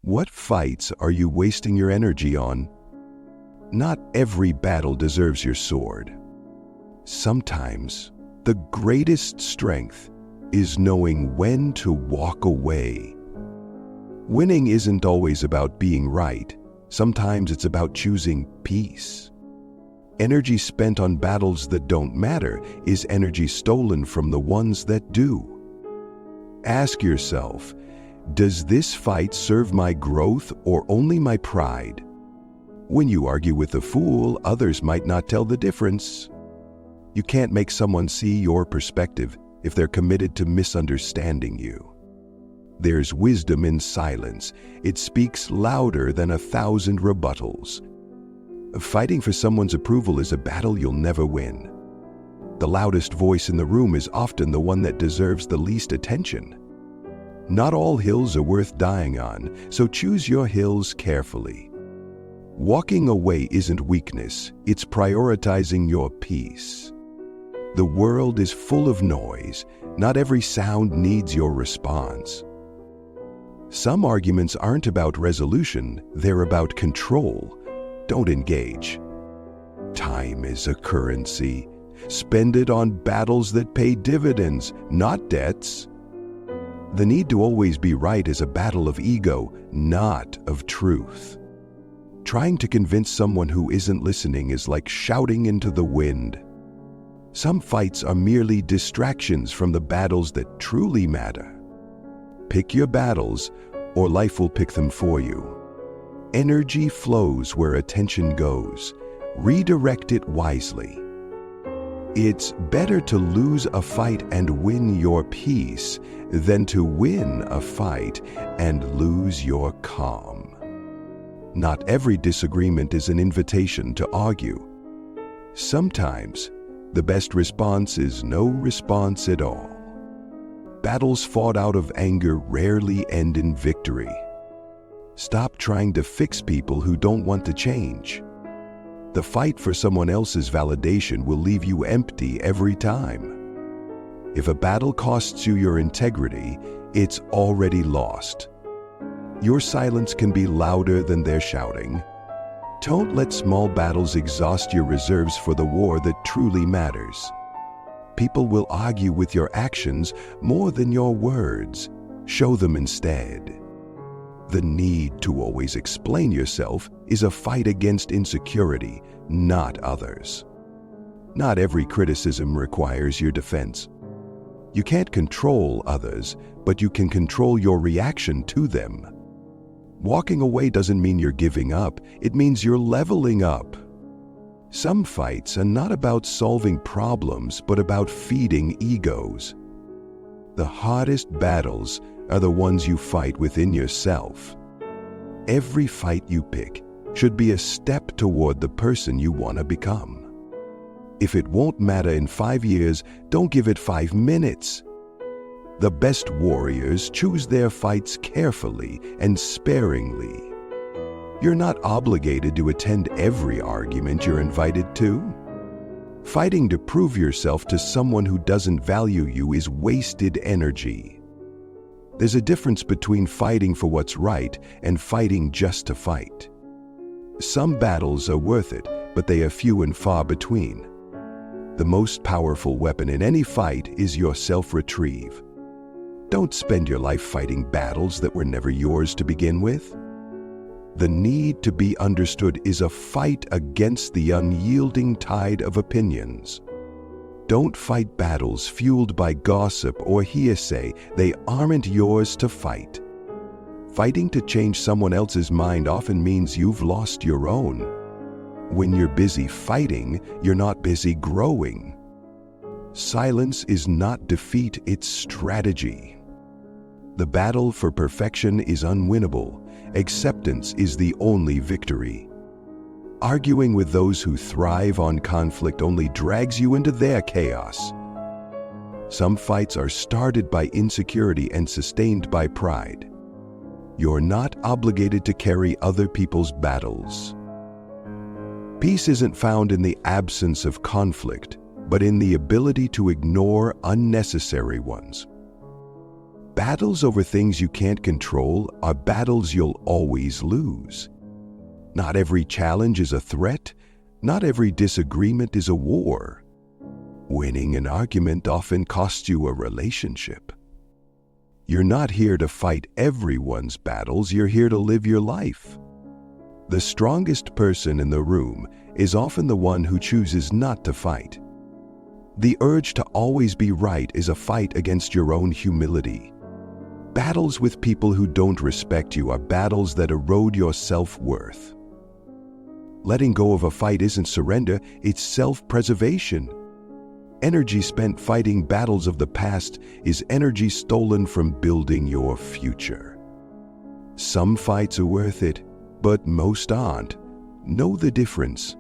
What fights are you wasting your energy on? Not every battle deserves your sword. Sometimes the greatest strength is knowing when to walk away. Winning isn't always about being right. Sometimes it's about choosing peace. Energy spent on battles that don't matter is energy stolen from the ones that do. Ask yourself, does this fight serve my growth or only my pride? When you argue with a fool, others might not tell the difference. You can't make someone see your perspective if they're committed to misunderstanding you. There's wisdom in silence. It speaks louder than 1,000 rebuttals. Fighting for someone's approval is a battle you'll never win. The loudest voice in the room is often the one that deserves the least attention. Not all hills are worth dying on, so choose your hills carefully. Walking away isn't weakness, it's prioritizing your peace. The world is full of noise. Not every sound needs your response. Some arguments aren't about resolution, they're about control. Don't engage. Time is a currency. Spend it on battles that pay dividends, not debts. The need to always be right is a battle of ego, not of truth. Trying to convince someone who isn't listening is like shouting into the wind. Some fights are merely distractions from the battles that truly matter. Pick your battles, or life will pick them for you. Energy flows where attention goes. Redirect it wisely. It's better to lose a fight and win your peace than to win a fight and lose your calm. Not every disagreement is an invitation to argue. Sometimes, the best response is no response at all. Battles fought out of anger rarely end in victory. Stop trying to fix people who don't want to change. The fight for someone else's validation will leave you empty every time. If a battle costs you your integrity, it's already lost. Your silence can be louder than their shouting. Don't let small battles exhaust your reserves for the war that truly matters. People will argue with your actions more than your words. Show them instead. The need to always explain yourself is a fight against insecurity, not others. Not every criticism requires your defense. You can't control others, but you can control your reaction to them. Walking away doesn't mean you're giving up, it means you're leveling up. Some fights are not about solving problems, but about feeding egos. The hardest battles are the ones you fight within yourself. Every fight you pick should be a step toward the person you want to become. If it won't matter in 5 years, don't give it 5 minutes. The best warriors choose their fights carefully and sparingly. You're not obligated to attend every argument you're invited to. Fighting to prove yourself to someone who doesn't value you is wasted energy. There's a difference between fighting for what's right and fighting just to fight. Some battles are worth it, but they are few and far between. The most powerful weapon in any fight is your self-retrieve. Don't spend your life fighting battles that were never yours to begin with. The need to be understood is a fight against the unyielding tide of opinions. Don't fight battles fueled by gossip or hearsay. They aren't yours to fight. Fighting to change someone else's mind often means you've lost your own. When you're busy fighting, you're not busy growing. Silence is not defeat, it's strategy. The battle for perfection is unwinnable. Acceptance is the only victory. Arguing with those who thrive on conflict only drags you into their chaos. Some fights are started by insecurity and sustained by pride. You're not obligated to carry other people's battles. Peace isn't found in the absence of conflict, but in the ability to ignore unnecessary ones. Battles over things you can't control are battles you'll always lose. Not every challenge is a threat. Not every disagreement is a war. Winning an argument often costs you a relationship. You're not here to fight everyone's battles, you're here to live your life. The strongest person in the room is often the one who chooses not to fight. The urge to always be right is a fight against your own humility. Battles with people who don't respect you are battles that erode your self-worth. Letting go of a fight isn't surrender, it's self-preservation. Energy spent fighting battles of the past is energy stolen from building your future. Some fights are worth it, but most aren't. Know the difference.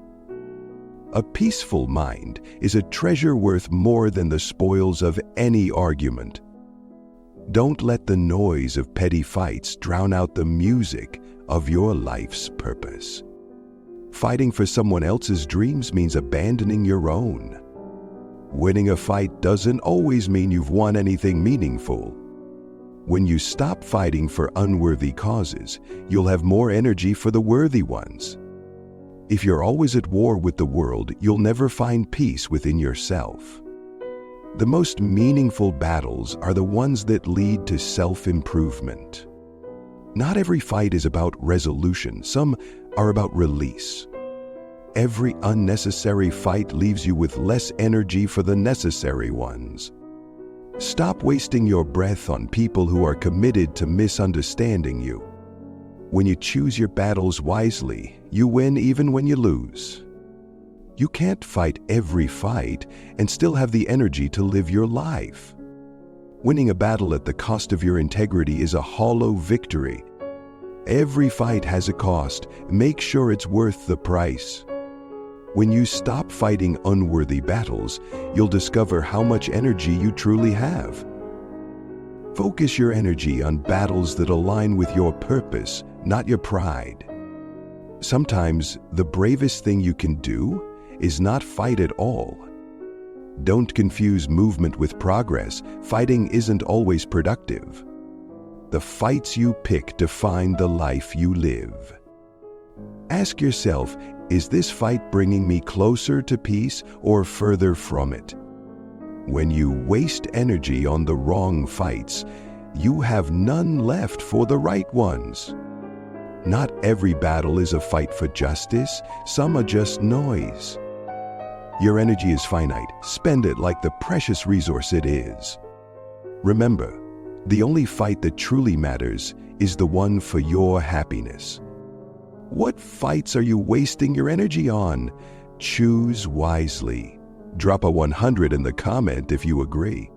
A peaceful mind is a treasure worth more than the spoils of any argument. Don't let the noise of petty fights drown out the music of your life's purpose. Fighting for someone else's dreams means abandoning your own. Winning a fight doesn't always mean you've won anything meaningful. When you stop fighting for unworthy causes, you'll have more energy for the worthy ones. If you're always at war with the world, you'll never find peace within yourself. The most meaningful battles are the ones that lead to self-improvement. Not every fight is about resolution. Some are about release. Every unnecessary fight leaves you with less energy for the necessary ones. Stop wasting your breath on people who are committed to misunderstanding you. When you choose your battles wisely, you win even when you lose. You can't fight every fight and still have the energy to live your life. Winning a battle at the cost of your integrity is a hollow victory. Every fight has a cost. Make sure it's worth the price. When you stop fighting unworthy battles, you'll discover how much energy you truly have. Focus your energy on battles that align with your purpose, not your pride. Sometimes the bravest thing you can do is not fight at all. Don't confuse movement with progress. Fighting isn't always productive. The fights you pick define the life you live. Ask yourself, is this fight bringing me closer to peace or further from it? When you waste energy on the wrong fights, you have none left for the right ones. Not every battle is a fight for justice. Some are just noise. Your energy is finite. Spend it like the precious resource it is. Remember, the only fight that truly matters is the one for your happiness. What fights are you wasting your energy on? Choose wisely. Drop a 100 in the comment if you agree.